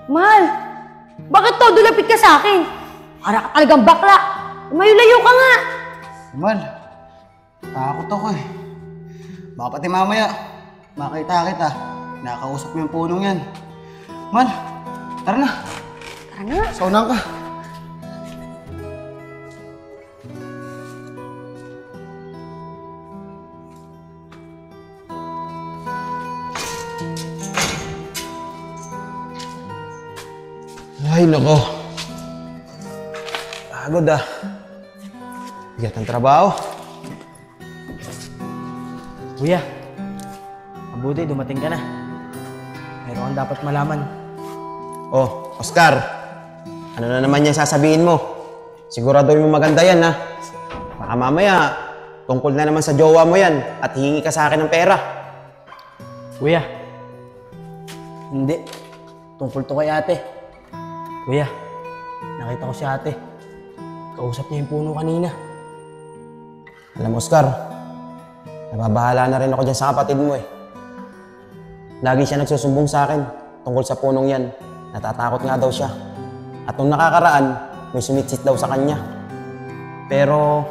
Mahal, bakit todo lapit ka sa akin? Para ka talagang bakla. Lumayo-layo ka nga. Mahal, takot ako eh. Baka pati mamaya, makita kita. Nakakausap mo yung punong yan. Mahal, tara na. Tara na. Saunahan ka. Ay, nako. Pagod ah. Bigat ang trabaho. Kuya, mabuti dumating ka na. Meron kang dapat malaman. Oh, Oscar. Ano na naman yan sasabihin mo? Siguraduhin mo maganda yan, ha? Baka mamaya, tungkol na naman sa jowa mo yan at hihingi ka sa akin ng pera. Kuya, hindi. Tungkol to kay ate. Kuya, nakita ko si ate. Kausap niya yung puno kanina. Alam mo, Oscar, nababahala na rin ako dyan sa kapatid mo eh. Lagi siya nagsusumbong sa akin tungkol sa punong yan. Natatakot nga daw siya. At nung nakakaraan, may sumitsit daw sa kanya. Pero,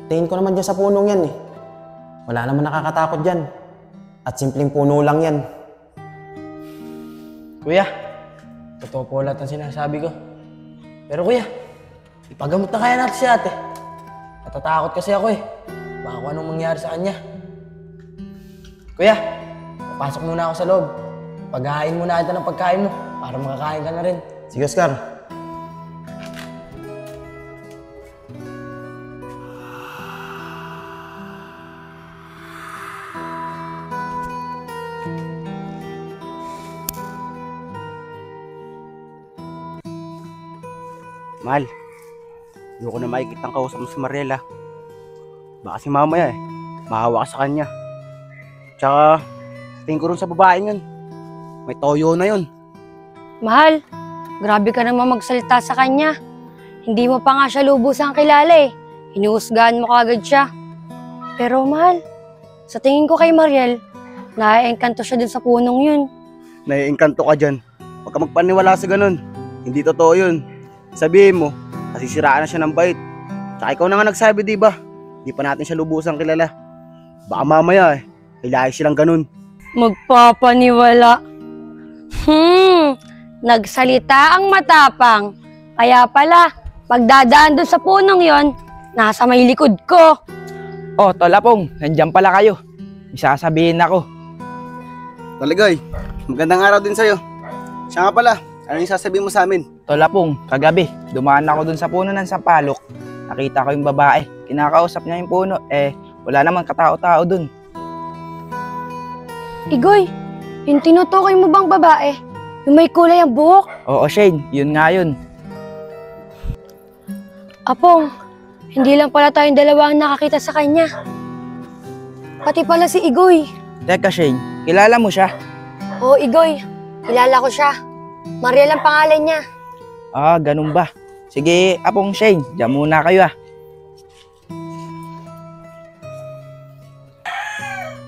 tingin ko naman dyan sa punong yan eh. Wala naman nakakatakot dyan. At simpleng puno lang yan. Kuya, totoo po lahat ang sinasabi ko. Pero kuya, ipagamot na kaya natin si ate. Natatakot kasi ako eh. Baka kung anong mangyari sa kanya. Kuya, papasok muna ako sa loob. Paghahain muna kita ng pagkain mo para makakain ka na rin. Sige, Oscar. Mahal, ayoko na makikita ang kausap mo si Mariela. Baka si mamaya eh, mahawa ka sa kanya. Tsaka, tingin ko rin sa babaeng yun. May toyo na yun. Mahal, grabe ka naman magsalita sa kanya. Hindi mo pa nga siya lubusang kilala eh. Hinuhusgahan mo kagad siya. Pero mahal, sa tingin ko kay Mariel, naiengkanto siya dun sa punong yun. Naiengkanto ka dyan. Huwag ka magpaniwala sa ganun. Hindi totoo yun. Sabihin mo, nasisiraan na siya ng bait. Tsaka ikaw na nga nagsabi, di ba? Di pa natin siya lubusang kilala. Baka mamaya eh, kailangan silang ganun. Magpapaniwala. Nagsalita ang matapang. Kaya pala, pagdadaan dun sa punong yon, nasa may likod ko. Oh, Tolapong, nandiyan pala kayo. May sasabihin ako. Taligay, magandang araw din sa'yo. Siya nga pala, ano yung sasabihin mo sa amin? Tolapong, kagabi, dumaan ako dun sa puno ng sampalok. Nakita ko yung babae. Kinakausap niya yung puno. Wala naman katao-tao dun. Igoy, yung tinutukoy mo bang babae? Yung may kulay ang buhok? Oo, Shane, yun nga yun. Apong, hindi lang pala tayong dalawa ang nakakita sa kanya. Pati pala si Igoy. Teka, Shane, kilala mo siya? Oo, Igoy. Kilala ko siya. Mariel ang pangalan niya. Ah, ganun ba? Sige, Apong Shane, diyan muna kayo ah.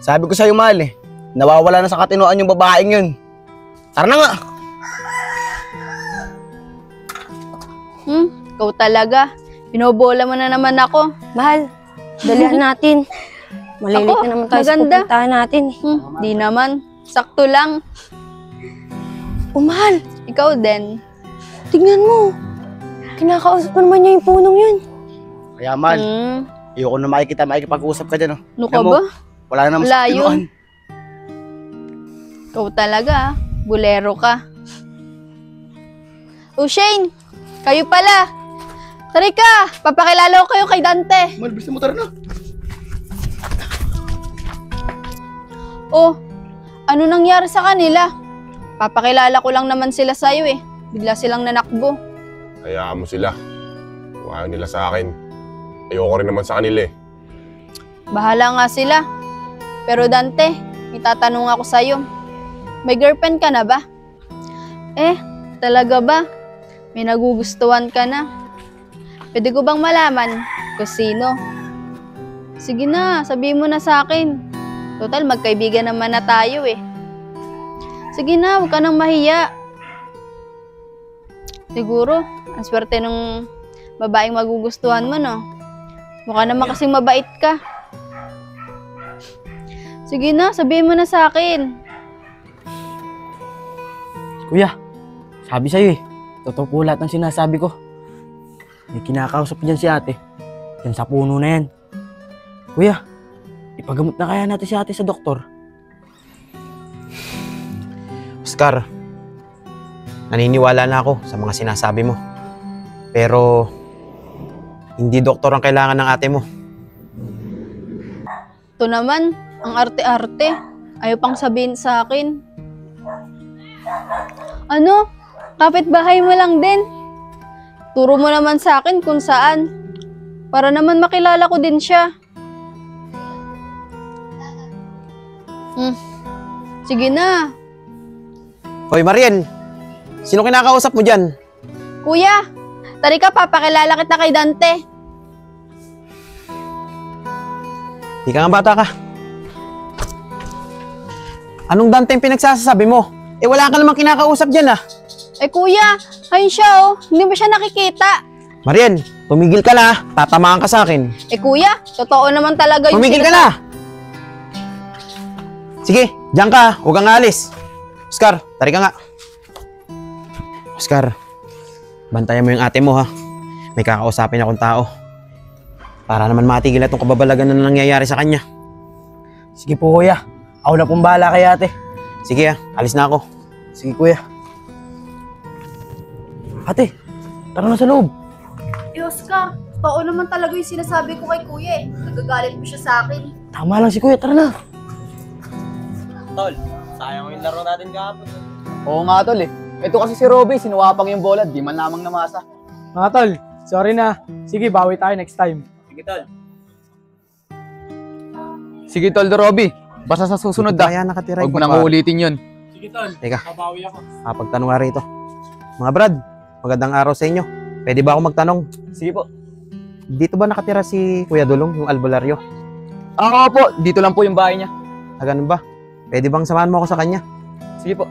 Sabi ko sa'yo, mahal eh. Nawawala na sa katinoan yung babaeng yun. Tara na nga! Ikaw talaga. Pinobola mo na naman ako. Mahal, dalihan natin. Malilit na naman tayo sa maganda. pupuntahan natin. Di naman. Sakto lang. Mahal, Ikaw din. tingnan mo. Kinakausap mo naman niya yung punong yun. Kaya, mahal, ayoko na makikipag-usap ka dyan. Oh. Ano ka Alam mo, ba? wala na naman Wala sa katinoan. Ikaw talaga. Bulero ka. Oh, Shane! Kayo pala! Tari ka! Papakilala ko kayo kay Dante. Mahal, bilis mo, tara na. Oh, ano nangyari sa kanila? Papakilala ko lang naman sila sa'yo eh. Bigla silang nanakbo. Hayaan mo sila. Kung ayaw nila sa akin, ayoko rin naman sa kanila eh. Bahala nga sila. Pero Dante, may tatanong ako sa'yo. May girlfriend ka na ba? Talaga ba? May nagugustuhan ka na? Pwede ko bang malaman kung sino? Sige na, sabihin mo na sa akin. Total, magkaibigan naman na tayo eh. Sige na, huwag ka nang mahiya. Siguro, ang swerte ng babaeng magugustuhan mo, no? Mukha naman kasing mabait ka. Sige na, sabihin mo na sa akin. Kuya, sabi sa'yo eh. Totoo po lahat ng sinasabi ko. May kinakausap dyan si ate. Dyan sa puno na yan. Kuya, ipagamot na kaya natin si ate sa doktor. Oscar, naniniwala na ako sa mga sinasabi mo. Pero, hindi doktor ang kailangan ng ate mo. Ito naman, ang arte-arte. Ayaw pang sabihin sa akin. Ano? Kapitbahay mo lang din. Turo mo naman sa akin kung saan. Para naman makilala ko din siya. Sige na. Hoy Mariel, sino kinakausap mo dyan? Kuya, tari ka, papakilala kita kay Dante. Di ka nga bata ka. Anong Dante yung pinagsasabi mo? Eh wala ka namang kinakausap dyan ah. Eh kuya, ayun siya oh. Hindi mo siya nakikita. Mariel, tumigil ka na. Tatamaan ka sa akin. Eh kuya, totoo naman talaga yung Tumigil ka na! Sige, diyan ka. Huwag kang alis. Oscar, tari ka nga. Oscar, bantayan mo yung ate mo ha. May kakausapin akong tao. Para naman matigil na itong kababalagan na nangyayari sa kanya. Sige po kuya, ako na pong bahala kay ate. Sige ha, alis na ako. Sige kuya. Ate, tara na sa loob. Eh Oscar, totoo naman talaga yung sinasabi ko kay kuya eh. Nagagalit mo siya sa akin. Tama lang si kuya, tara na. Tol, sayang yung laro natin kahapon. Oo nga tol eh. Ito kasi si Robby, sinuwapang yung bola, di man lamang namasa. Mga tol, sorry na. Sige, bawi tayo next time. Sige, Tol. Sige tol, Robby, basta sa susunod Kaya nakatira huwag mo yung nang papa. uulitin yun. Sige tol, Teka, babawi ako. pagtanong nga rito. Mga Brad, magandang araw sa inyo. Pwede ba ako magtanong? Sige po. Dito ba nakatira si Kuya Dulong, yung albularyo? Oo po, dito lang po yung bahay niya. Ganun ba? Pwede bang samahan mo ako sa kanya? Sige po.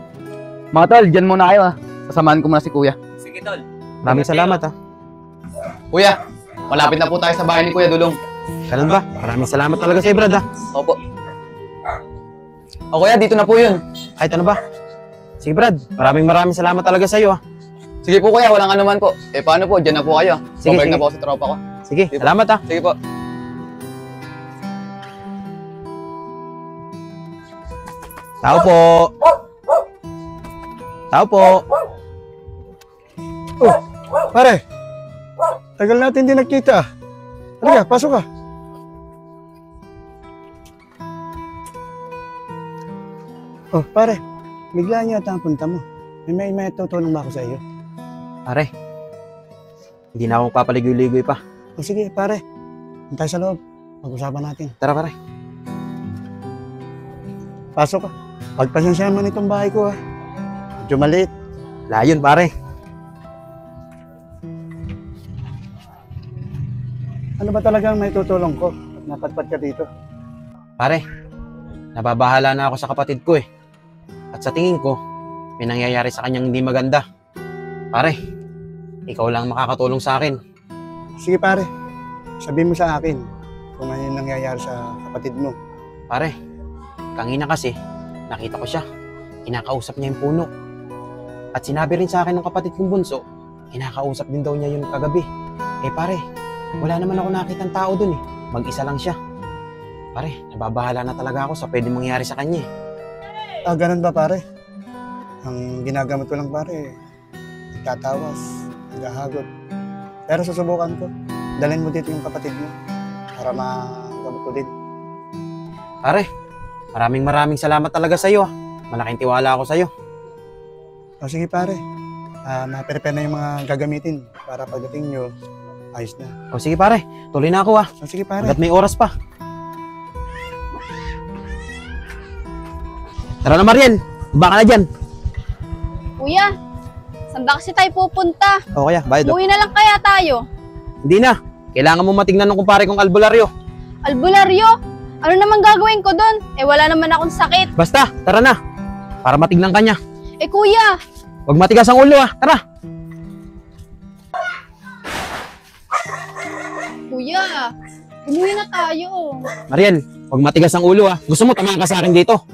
Mga tol, dyan muna kayo ha. Sasamahan ko muna si kuya. Sige, Tol. Maraming salamat ha. Kuya, malapit na po tayo sa bahay ni Kuya Dulong. Ganun ba? Maraming salamat talaga sa Brad ha. Opo. O kuya, dito na po yun. Kahit ano ba? Sige Brad, maraming salamat talaga sa iyo ha. Sige po kuya, walang anuman po. Eh paano po, dyan na po kayo. Sige, Babalik sige. na po sa tropa ko. Sige, Sige po. salamat ha. Sige po. Tao po. Tao po. Pare, tagal natin din nagkita. Halika, pasok ka. Oh, pare, bigla niya ata ang punta mo. May tutulong ba ako sa iyo? Pare, hindi na ako papaligoy-ligoy pa. O sige, pare, hintay sa loob. Pag-usapan natin. Tara pare. Pasok ka. Pagpasensyahan mo nitong bahay ko ha. Medyo maliit. Layon pare. Ano ba talagang may tutulong ko? Napadpad ka dito. Pare, nababahala na ako sa kapatid ko eh. At sa tingin ko, may nangyayari sa kanyang hindi maganda. Pare, ikaw lang makakatulong sa akin. Sige pare, sabihin mo sa akin kung ano yung nangyayari sa kapatid mo. Pare, kanina kasi, nakita ko siya. Kinakausap niya yung puno. At sinabi rin sa akin ng kapatid kong bunso, kinakausap din daw niya yun kagabi. Eh pare, wala naman ako nakitang tao dun eh. Mag-isa lang siya. Pare, nababahala na talaga ako sa pwedeng mangyari sa kanya eh. Ganun ba pare? Ang ginagamit ko lang pare, nagtatawas, naghahagot. Pero susubukan ko. Dalhin mo dito yung kapatid mo para magamot ko din. Pare, maraming salamat talaga sa iyo. Malaking tiwala ako sa iyo. O sige pare, na-prepare na yung mga gagamitin para pagdating nyo, ayos na. O sige pare, tuloy na ako ah. O sige pare. Hanggat may oras pa. Tara na Mariel, baka na dyan. Kuya, saan ba kasi tayo pupunta? O kaya, bayad o. Umuwi na lang kaya tayo. Hindi na, kailangan mo matignan ng kumpare kong albularyo. Albularyo? Ano naman gagawin ko doon? Eh wala naman akong sakit. Basta, tara na. Para matignan ka niya. Eh kuya, Huwag matigas ang ulo ah, tara. Kuya, umuwi na tayo. Mariel, huwag matigas ang ulo ha. Gusto mo tamaan ka sa akin dito.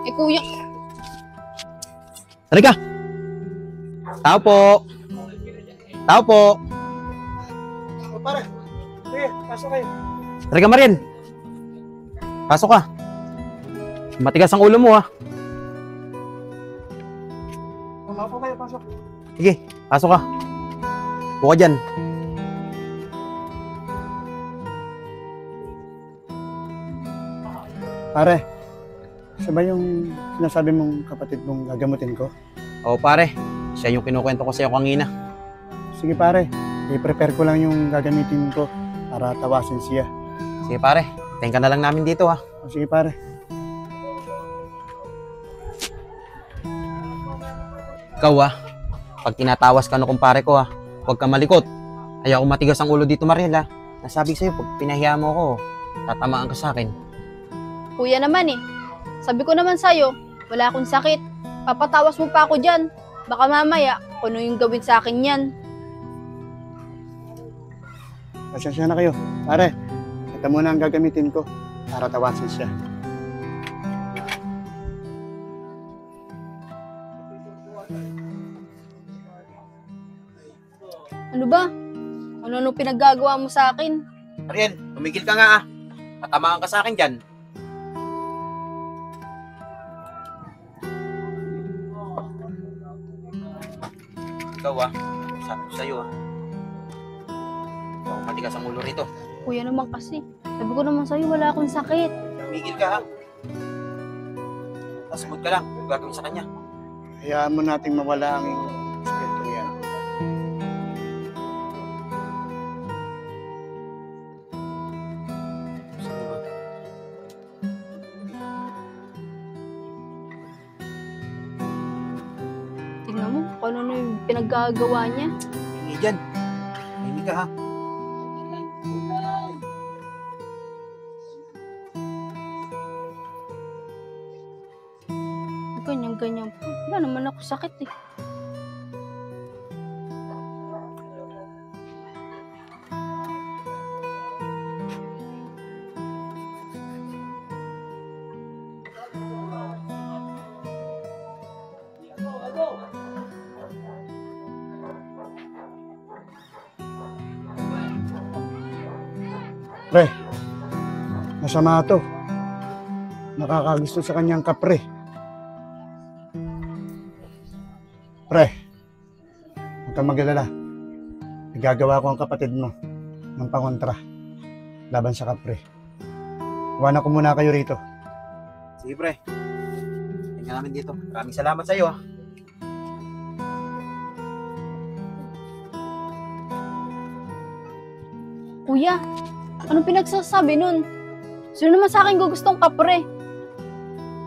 Eh kuya, Halika. Tao po. Tao po. O pare, sige, pasok kayo. Halika Mariel. Pasok ka. Matigas ang ulo mo ha. Umapo kayo, pasok. Sige, pasok ka. Buka dyan. Pare, siya ba yung sinasabi mong kapatid mong gagamutin ko? Oo pare, siya yung kinukwento ko sa'yo kanina. Sige pare, i-prepare ko lang yung gagamitin ko para tawasin siya. Sige pare, tayin ka na lang namin dito ha. O, sige pare. Ikaw pag tinatawas ka no kumpare ko huwag ka malikot. Ayaw ko matigas ang ulo dito Mariel ha. Nasabi ko sa'yo, pag pinahiya mo ako, tatamaan ka sa akin. kuya naman eh. Sabi ko naman sa'yo, wala akong sakit. Papatawas mo pa ako dyan. Baka mamaya, kung ano yung gawin sa akin yan. Pasensya na kayo. Pare, ito muna ang gagamitin ko para tawasin siya. Ano ba? Ano pinaggagawa mo sa akin? Mariel, tumigil ka nga tatamaan ka sa akin dyan. Ikaw sabi ko sa'yo Ikaw matigas ang ulo rito. Kuya naman kasi. Sabi ko naman sa'yo, wala akong sakit. Tumigil ka Pasmod ka lang kung gagawin sa kanya. Hayaan mo nating mawala ang espiritu yan. Tingnan mo, kung ano yung pinaggagawa niya. Hingi dyan. Hingi ka Ganyan-ganyan po. Wala naman ako sakit eh. Pre, masama to. Nakakagusto sa kanyang kapre. Pre, huwag kang mag-alala. Igagawa ko ang kapatid mo ng pangontra laban sa kapre. Iwanan ko muna kayo rito. Sige pre. Tingnan namin dito. Maraming salamat sa iyo Kuya, anong pinagsasabi nun? Sino naman sa akin gustong kapre?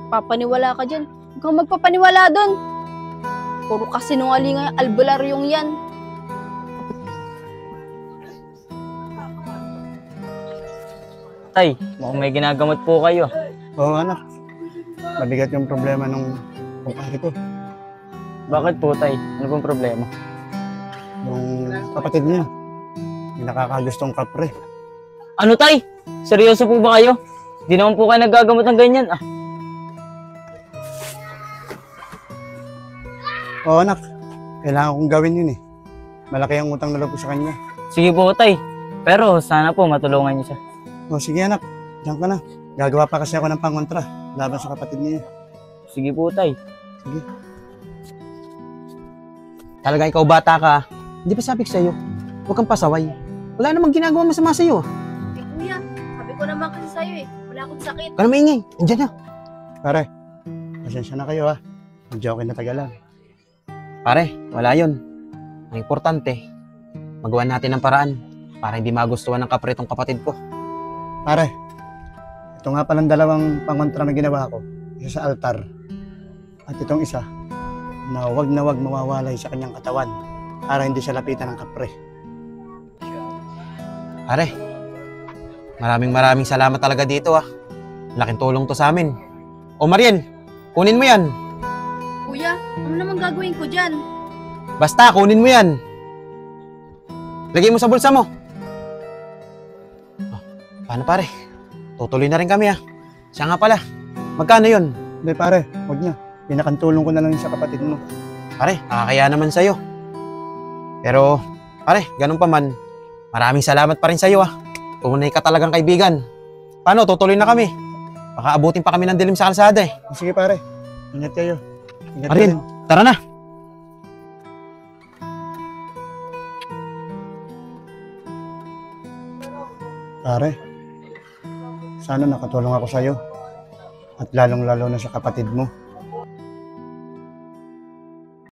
Papaniwala ka dyan. Huwag kang magpapaniwala dun. Puro kasinungalingan yung albularyong yan. Tay, mukhang may ginagamot po kayo. Oo anak, mabigat yung problema nung kumpare ko. Bakit po tay? Ano pong problema? Yung kapatid niya, yung nakakagustong kapre. Ano tay? Seryoso po ba kayo? Di naman po kayo nagagamot ng ganyan Oo anak, kailangan kong gawin yun eh. Malaki ang utang na loob ko sa kanya. Sige po tay. Pero sana po matulungan niyo siya. O sige anak, diyan ka na. Gagawa pa kasi ako ng pangontra laban sa kapatid niya. Sige po tay. Sige. Talaga ikaw bata ka. Hindi ba sabi ko sa'yo? Huwag kang pasaway. Wala namang ginagawa masama sa'yo. Eh kuya, sabi ko naman kasi sa'yo eh. Wala akong sakit. Ka na maingay. Andiyan na. Pare, pasensya na kayo ha. Medyo okay na tagalan. Pare, wala yun. Ang importante, magawa natin ng paraan para hindi magustuhan ng kapre tong kapatid ko. Pare, ito nga palang dalawang pangontra na ginawa ko. Isa sa altar. At itong isa, na wag mawawalay sa kanyang katawan para hindi siya lapitan ng kapre. Pare, maraming salamat talaga dito Laking tulong to sa amin. O Mariel, kunin mo yan. Kuya, ano naman gagawin ko dyan? Basta, kunin mo yan. Lagay mo sa bulsa mo. Paano pare? Tutuloy na rin kami ah. Siya nga pala. Magkano yun? Hindi pare, huwag niya. Pinakantulong ko na lang yun sa kapatid mo. Pare, nakakaya naman sa'yo. Pero, pare, ganun pa man, maraming salamat pa rin sa'yo ah. Tunay ka talagang kaibigan. Paano, tutuloy na kami. Baka abutin pa kami ng dilim sa kalsada eh. Sige pare, ingat kayo. Ingat ka Arin, rin. tara na. Pare, sana nakatulong ako sa'yo. At lalong-lalo na sa kapatid mo.